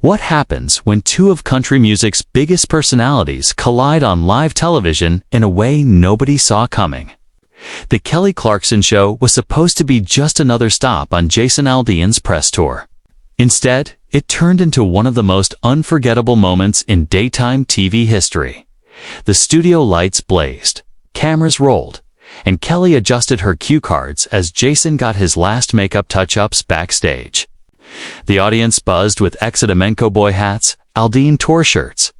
What happens when two of country music's biggest personalities collide on live television in a way nobody saw coming? The Kelly Clarkson Show was supposed to be just another stop on Jason Aldean's press tour. Instead, it turned into one of the most unforgettable moments in daytime TV history. The studio lights blazed, cameras rolled, and Kelly adjusted her cue cards as Jason got his last makeup touch-ups backstage. The audience buzzed with Exodamenco boy hats, Aldean tour shirts.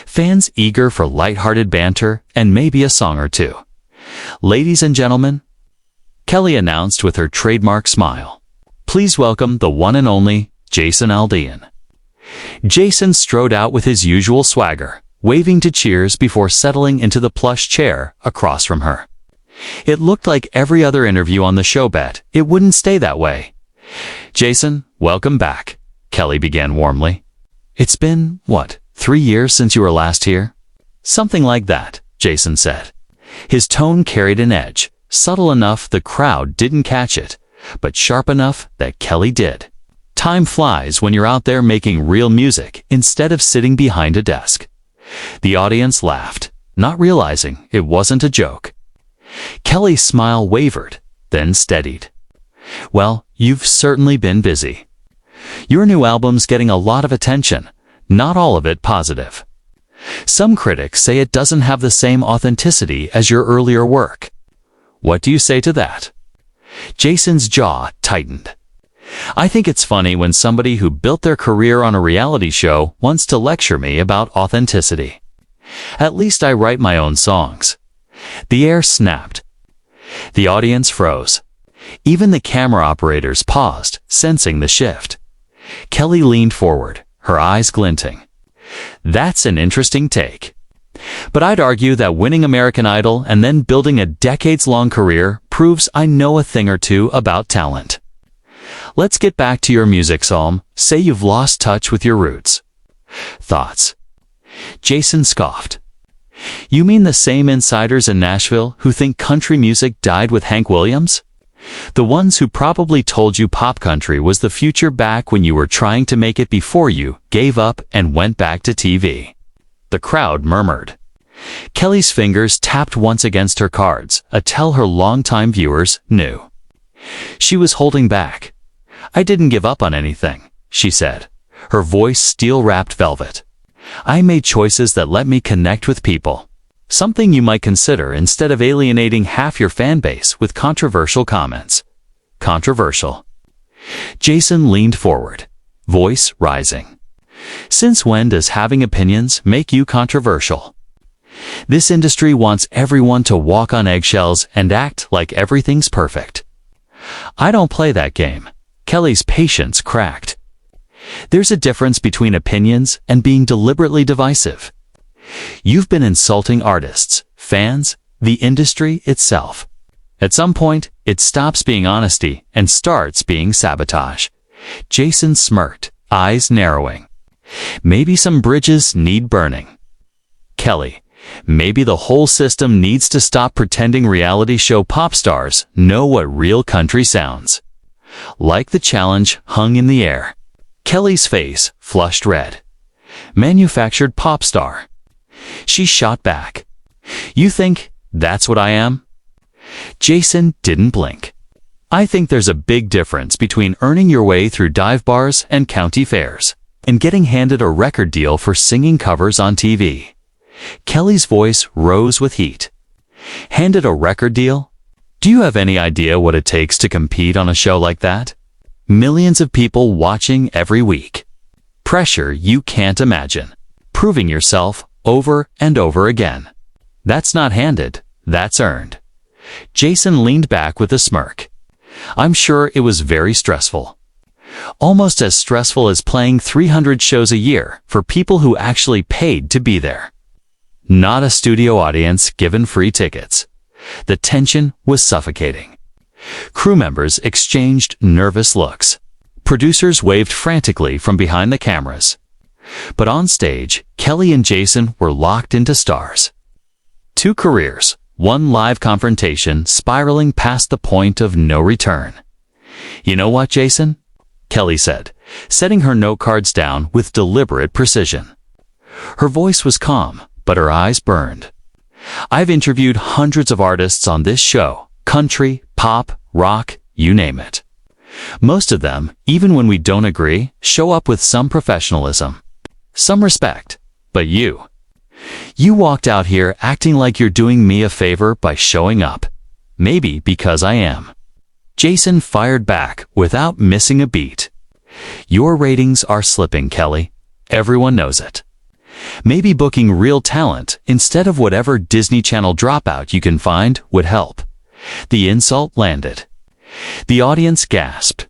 Fans eager for lighthearted banter and maybe a song or two. "Ladies and gentlemen," Kelly announced with her trademark smile, "please welcome the one and only Jason Aldean." Jason strode out with his usual swagger, waving to cheers before settling into the plush chair across from her. It looked like every other interview on the show bet it wouldn't stay that way. "Jason, welcome back," Kelly began warmly. "It's been, 3 years since you were last here?" "Something like that," Jason said. His tone carried an edge, subtle enough the crowd didn't catch it, but sharp enough that Kelly did. Time flies when you're out there making real music instead of sitting behind a desk. The audience laughed, not realizing it wasn't a joke. Kelly's smile wavered, then steadied. "Well, you've certainly been busy. Your new album's getting a lot of attention, not all of it positive. Some critics say it doesn't have the same authenticity as your earlier work. What do you say to that?" Jason's jaw tightened. "I think it's funny when somebody who built their career on a reality show wants to lecture me about authenticity. At least I write my own songs." The air snapped. The audience froze. Even the camera operators paused, sensing the shift. Kelly leaned forward, her eyes glinting. "That's an interesting take. But I'd argue that winning American Idol and then building a decades-long career proves I know a thing or two about talent. Let's get back to your music, Psalm. Say you've lost touch with your roots." "Thoughts?" Jason scoffed. "You mean the same insiders in Nashville who think country music died with Hank Williams? The ones who probably told you pop country was the future back when you were trying to make it before you gave up and went back to TV." The crowd murmured. Kelly's fingers tapped once against her cards, a tell her longtime viewers knew. She was holding back. "I didn't give up on anything," she said, her voice steel-wrapped velvet. "I made choices that let me connect with people. Something you might consider instead of alienating half your fan base with controversial comments." "Controversial?" Jason leaned forward, voice rising. "Since when does having opinions make you controversial? This industry wants everyone to walk on eggshells and act like everything's perfect." "I don't play that game." Kelly's patience cracked. "There's a difference between opinions and being deliberately divisive. You've been insulting artists, fans, the industry itself. At some point, it stops being honesty and starts being sabotage." Jason smirked, eyes narrowing. "Maybe some bridges need burning." "Kelly, maybe the whole system needs to stop pretending reality show pop stars know what real country sounds." Like the challenge hung in the air. Kelly's face flushed red. "Manufactured pop star." She shot back. "You think that's what I am?" Jason didn't blink. "I think there's a big difference between earning your way through dive bars and county fairs, and getting handed a record deal for singing covers on TV. Kelly's voice rose with heat. "Handed a record deal? Do you have any idea what it takes to compete on a show like that? Millions of people watching every week. Pressure you can't imagine. Proving yourself over and over again. That's not handed, that's earned." Jason leaned back with a smirk. "I'm sure it was very stressful. Almost as stressful as playing 300 shows a year for people who actually paid to be there. Not a studio audience given free tickets." The tension was suffocating. Crew members exchanged nervous looks. Producers waved frantically from behind the cameras. But on stage, Kelly and Jason were locked into stars. Two careers, one live confrontation spiraling past the point of no return. "You know what, Jason?" Kelly said, setting her note cards down with deliberate precision. Her voice was calm, but her eyes burned. I've interviewed hundreds of artists on this show, country, pop, rock, you name it. Most of them, even when we don't agree, show up with some professionalism, some respect. But you walked out here acting like you're doing me a favor by showing up. Maybe because I am. Jason fired back without missing a beat. Your ratings are slipping, Kelly. Everyone knows it. Maybe booking real talent instead of whatever Disney Channel dropout you can find would help. The insult landed. The audience gasped.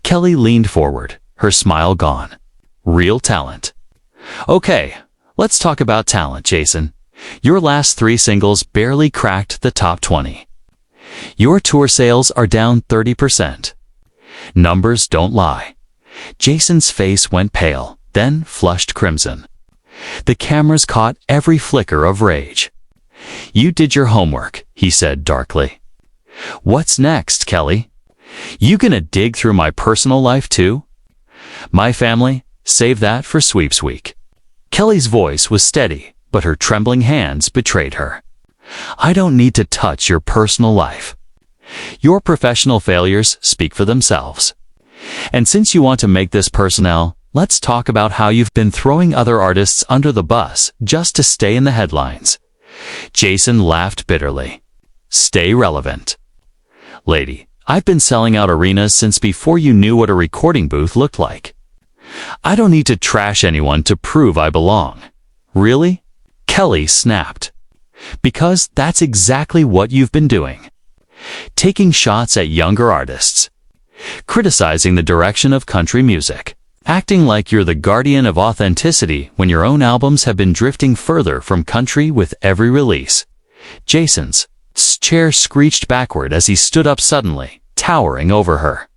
Kelly leaned forward, her smile gone. Real talent. Okay, let's talk about talent, Jason. Your last 3 singles barely cracked the top 20. Your tour sales are down 30%. Numbers don't lie. Jason's face went pale, then flushed crimson. The cameras caught every flicker of rage. You did your homework, he said darkly. What's next, Kelly? You gonna dig through my personal life too? My family? Save that for sweeps week. Kelly's voice was steady, but her trembling hands betrayed her. I don't need to touch your personal life. Your professional failures speak for themselves. And since you want to make this personal, let's talk about how you've been throwing other artists under the bus just to stay in the headlines. Jason laughed bitterly. Stay relevant. Lady, I've been selling out arenas since before you knew what a recording booth looked like. I don't need to trash anyone to prove I belong. Really? Kelly snapped. Because that's exactly what you've been doing. Taking shots at younger artists. Criticizing the direction of country music. Acting like you're the guardian of authenticity when your own albums have been drifting further from country with every release. Jason's chair screeched backward as he stood up suddenly, towering over her.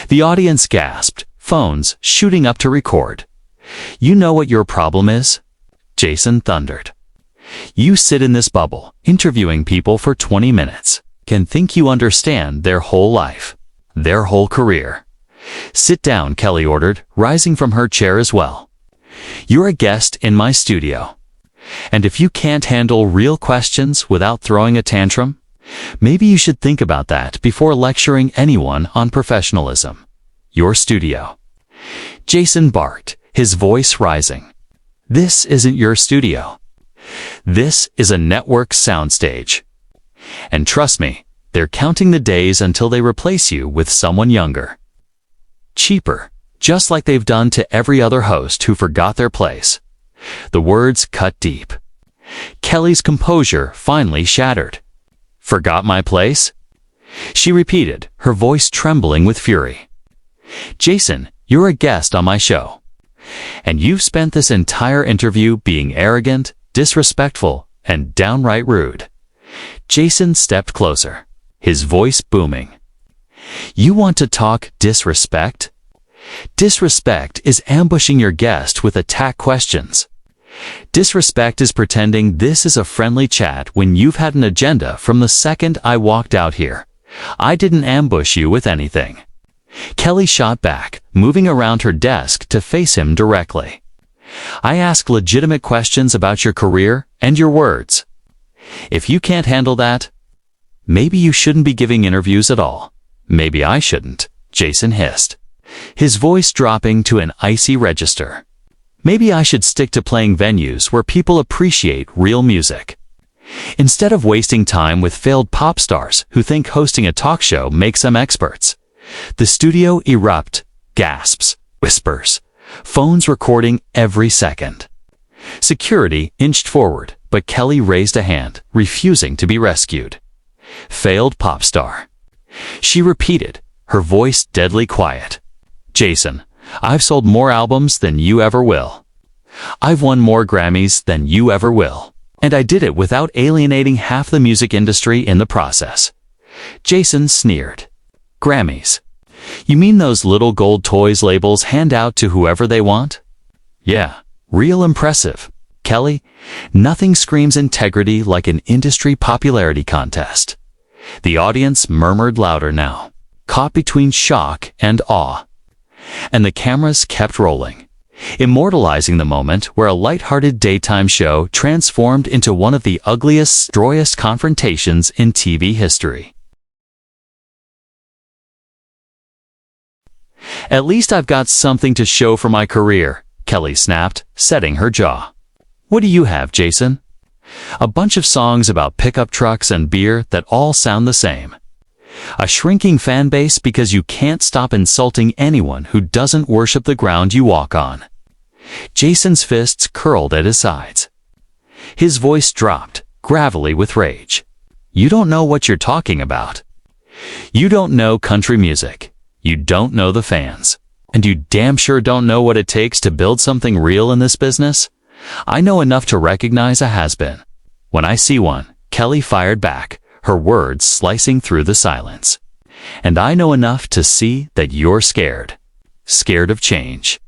The audience gasped, phones shooting up to record. You know what your problem is? Jason thundered. You sit in this bubble, interviewing people for 20 minutes, can think you understand their whole life, their whole career. Sit down, Kelly ordered, rising from her chair as well. You're a guest in my studio. And if you can't handle real questions without throwing a tantrum, maybe you should think about that before lecturing anyone on professionalism. Your studio. Jason barked, his voice rising. This isn't your studio. This is a network soundstage. And trust me, they're counting the days until they replace you with someone younger. Cheaper, just like they've done to every other host who forgot their place. The words cut deep. Kelly's composure finally shattered. Forgot my place? She repeated, her voice trembling with fury. Jason, you're a guest on my show. And you've spent this entire interview being arrogant, disrespectful, and downright rude. Jason stepped closer, his voice booming. You want to talk disrespect? Disrespect is ambushing your guest with attack questions. Disrespect is pretending this is a friendly chat when you've had an agenda from the second I walked out here. I didn't ambush you with anything. Kelly shot back, moving around her desk to face him directly. I ask legitimate questions about your career and your words. If you can't handle that, maybe you shouldn't be giving interviews at all. Maybe I shouldn't, Jason hissed, his voice dropping to an icy register. Maybe I should stick to playing venues where people appreciate real music. Instead of wasting time with failed pop stars who think hosting a talk show makes them experts. The studio erupt, gasps, whispers, phones recording every second. Security inched forward, but Kelly raised a hand, refusing to be rescued. Failed pop star. She repeated, her voice deadly quiet. Jason, I've sold more albums than you ever will. I've won more Grammys than you ever will. And I did it without alienating half the music industry in the process. Jason sneered. Grammys. You mean those little gold toys labels hand out to whoever they want? Yeah, real impressive. Kelly, nothing screams integrity like an industry popularity contest. The audience murmured louder now, caught between shock and awe. And the cameras kept rolling, immortalizing the moment where a light-hearted daytime show transformed into one of the ugliest, destroyest confrontations in TV history. "At least I've got something to show for my career," Kelly snapped, setting her jaw. "What do you have, Jason?" "A bunch of songs about pickup trucks and beer that all sound the same. A shrinking fan base because you can't stop insulting anyone who doesn't worship the ground you walk on." Jason's fists curled at his sides. His voice dropped, gravelly with rage. "You don't know what you're talking about. You don't know country music. You don't know the fans. And you damn sure don't know what it takes to build something real in this business. I know enough to recognize a has-been when I see one," Kelly fired back, her words slicing through the silence. "And I know enough to see that you're scared. Scared of change.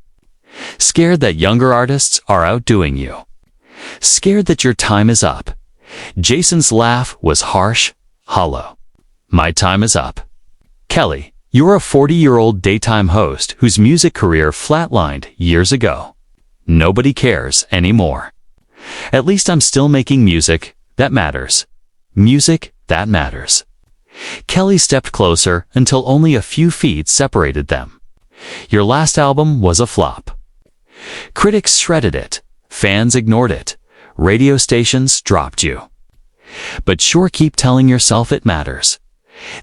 Scared that younger artists are outdoing you. Scared that your time is up." Jason's laugh was harsh, hollow. "My time is up. Kelly, you're a 40-year-old daytime host whose music career flatlined years ago. Nobody cares anymore. At least I'm still making music that matters. Music that matters." Kelly stepped closer until only a few feet separated them. "Your last album was a flop. Critics shredded it. Fans ignored it. Radio stations dropped you. But sure keep telling yourself it matters."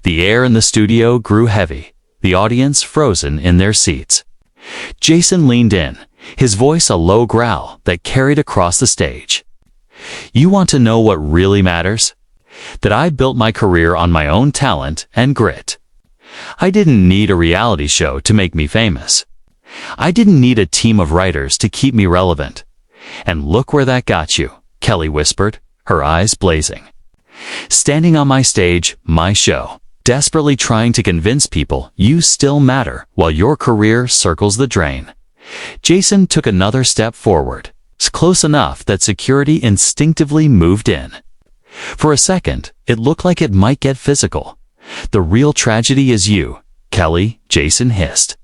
The air in the studio grew heavy, the audience frozen in their seats. Jason leaned in, his voice a low growl that carried across the stage. "You want to know what really matters? That I built my career on my own talent and grit. I didn't need a reality show to make me famous. I didn't need a team of writers to keep me relevant. And look where that got you," Kelly whispered, her eyes blazing. "Standing on my stage, my show, desperately trying to convince people you still matter while your career circles the drain." Jason took another step forward, close enough that security instinctively moved in. For a second, it looked like it might get physical. "The real tragedy is you, Kelly," Jason hissed.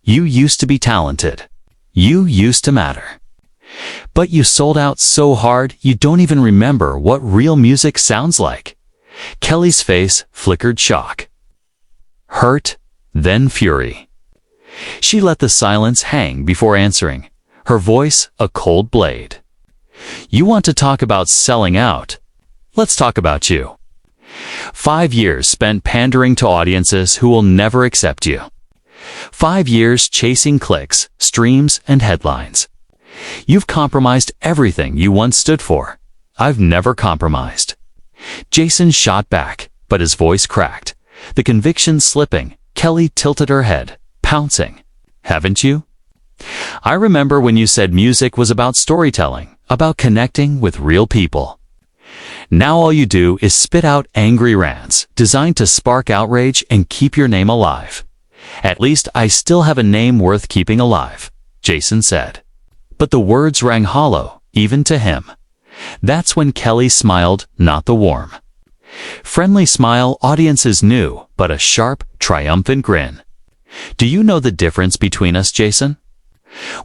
"You used to be talented. You used to matter. But you sold out so hard you don't even remember what real music sounds like." Kelly's face flickered shock, hurt, then fury. She let the silence hang before answering, her voice a cold blade. "You want to talk about selling out? Let's talk about you. 5 years spent pandering to audiences who will never accept you. 5 years chasing clicks, streams, and headlines. You've compromised everything you once stood for. I've never compromised." Jason shot back, but his voice cracked. The conviction slipping, Kelly tilted her head, pouncing. "Haven't you? I remember when you said music was about storytelling, about connecting with real people. Now all you do is spit out angry rants, designed to spark outrage and keep your name alive." "At least I still have a name worth keeping alive," Jason said. But the words rang hollow, even to him. That's when Kelly smiled, not the warm, friendly smile audiences knew, but a sharp, triumphant grin. "Do you know the difference between us, Jason?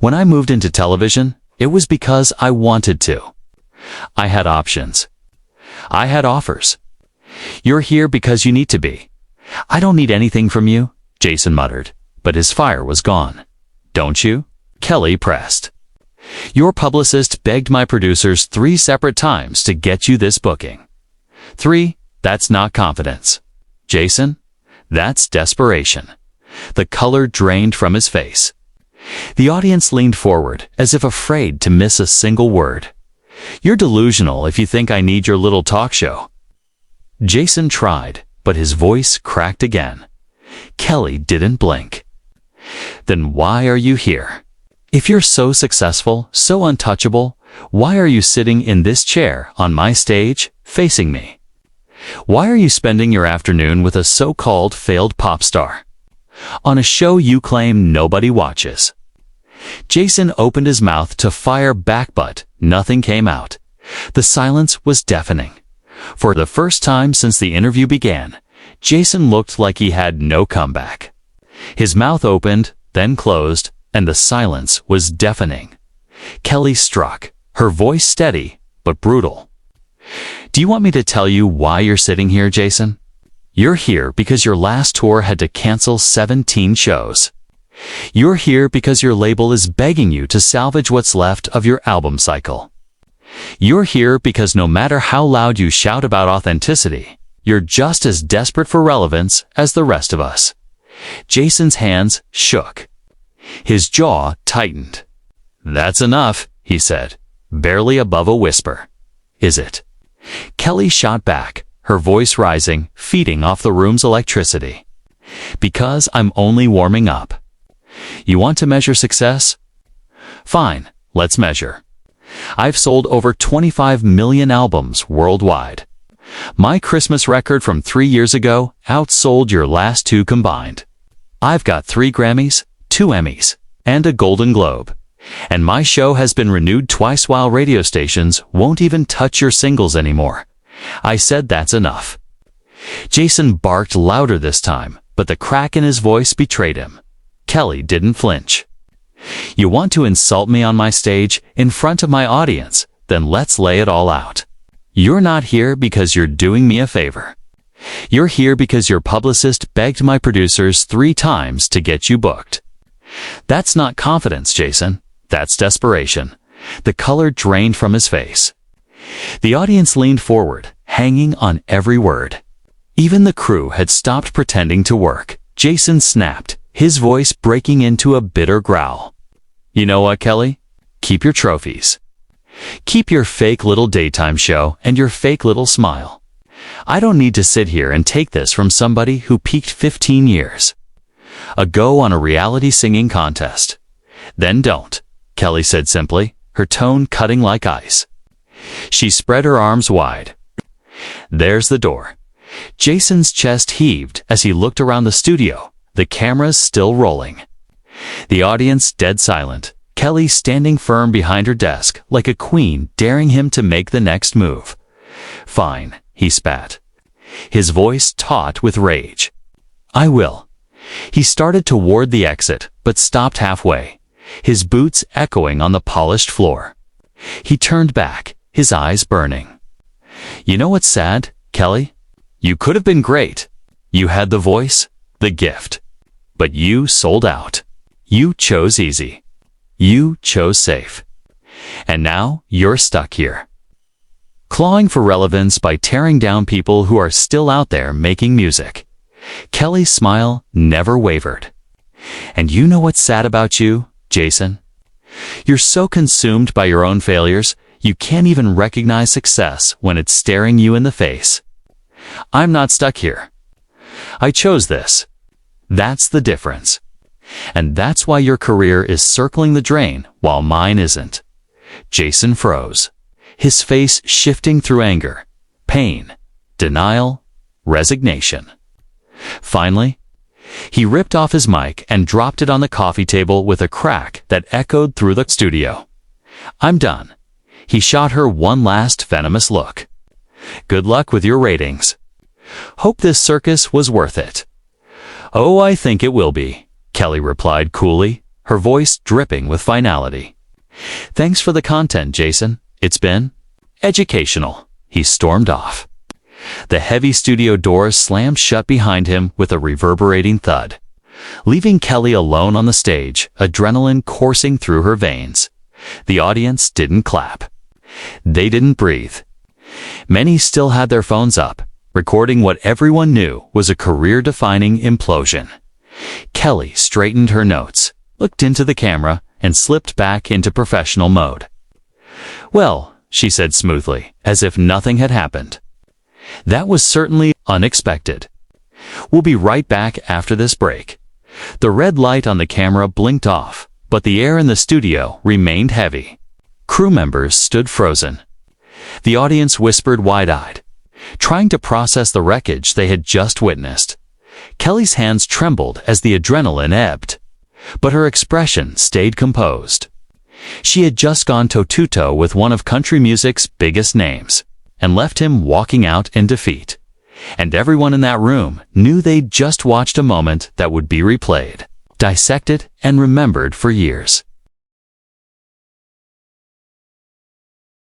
When I moved into television, it was because I wanted to. I had options. I had offers. You're here because you need to be. I don't need anything from you," Jason muttered, but his fire was gone. "Don't you?" Kelly pressed. "Your publicist begged my producers 3 separate times to get you this booking. 3, that's not confidence. Jason, that's desperation." The color drained from his face. The audience leaned forward, as if afraid to miss a single word. "You're delusional if you think I need your little talk show." Jason tried, but his voice cracked again. Kelly didn't blink. "Then why are you here? If you're so successful, so untouchable, why are you sitting in this chair on my stage, facing me? Why are you spending your afternoon with a so-called failed pop star? On a show you claim nobody watches?" Jason opened his mouth to fire back, but nothing came out. The silence was deafening. For the first time since the interview began, Jason looked like he had no comeback. His mouth opened, then closed, and the silence was deafening. Kelly struck, her voice steady but brutal. "Do you want me to tell you why you're sitting here, Jason? You're here because your last tour had to cancel 17 shows. You're here because your label is begging you to salvage what's left of your album cycle. You're here because no matter how loud you shout about authenticity, you're just as desperate for relevance as the rest of us." Jason's hands shook. His jaw tightened. "That's enough," he said, barely above a whisper. "Is it?" Kelly shot back, her voice rising, feeding off the room's electricity. "Because I'm only warming up. You want to measure success? Fine, let's measure. I've sold over 25 million albums worldwide. My Christmas record from 3 years ago outsold your last 2 combined. I've got 3 Grammys, 2 Emmys, and a Golden Globe. And my show has been renewed twice while radio stations won't even touch your singles anymore. I said that's enough." Jason barked louder this time, but the crack in his voice betrayed him. Kelly didn't flinch. "You want to insult me on my stage, in front of my audience? Then let's lay it all out. You're not here because you're doing me a favor. You're here because your publicist begged my producers 3 times to get you booked. That's not confidence, Jason. That's desperation." The color drained from his face. The audience leaned forward, hanging on every word. Even the crew had stopped pretending to work. Jason snapped, his voice breaking into a bitter growl. "You know what, Kelly? Keep your trophies. Keep your fake little daytime show and your fake little smile. I don't need to sit here and take this from somebody who peaked 15 years ago on a reality singing contest. Then don't," Kelly said simply, her tone cutting like ice. She spread her arms wide. "There's the door." Jason's chest heaved as he looked around the studio, the cameras still rolling. The audience dead silent, Kelly standing firm behind her desk like a queen daring him to make the next move. "Fine," he spat, his voice taut with rage. "I will." He started toward the exit, but stopped halfway, his boots echoing on the polished floor. He turned back, his eyes burning. "You know what's sad, Kelly? You could have been great. You had the voice, the gift. But you sold out. You chose easy. You chose safe. And now you're stuck here, clawing for relevance by tearing down people who are still out there making music." Kelly's smile never wavered. "And you know what's sad about you, Jason? You're so consumed by your own failures, you can't even recognize success when it's staring you in the face. I'm not stuck here. I chose this. That's the difference. And that's why your career is circling the drain while mine isn't." Jason froze, his face shifting through anger, pain, denial, resignation. Finally, he ripped off his mic and dropped it on the coffee table with a crack that echoed through the studio. "I'm done." He shot her one last venomous look. "Good luck with your ratings. Hope this circus was worth it." "Oh, I think it will be," Kelly replied coolly, her voice dripping with finality. "Thanks for the content, Jason. It's been educational." He stormed off. The heavy studio doors slammed shut behind him with a reverberating thud, leaving Kelly alone on the stage, adrenaline coursing through her veins. The audience didn't clap. They didn't breathe. Many still had their phones up, recording what everyone knew was a career-defining implosion. Kelly straightened her notes, looked into the camera, and slipped back into professional mode. "Well," she said smoothly, as if nothing had happened. "That was certainly unexpected. We'll be right back after this break." The red light on the camera blinked off, but the air in the studio remained heavy. Crew members stood frozen. The audience whispered wide-eyed, trying to process the wreckage they had just witnessed. Kelly's hands trembled as the adrenaline ebbed, but her expression stayed composed. She had just gone toe-to-toe with one of country music's biggest names, and left him walking out in defeat. And everyone in that room knew they'd just watched a moment that would be replayed. dissected, and remembered for years.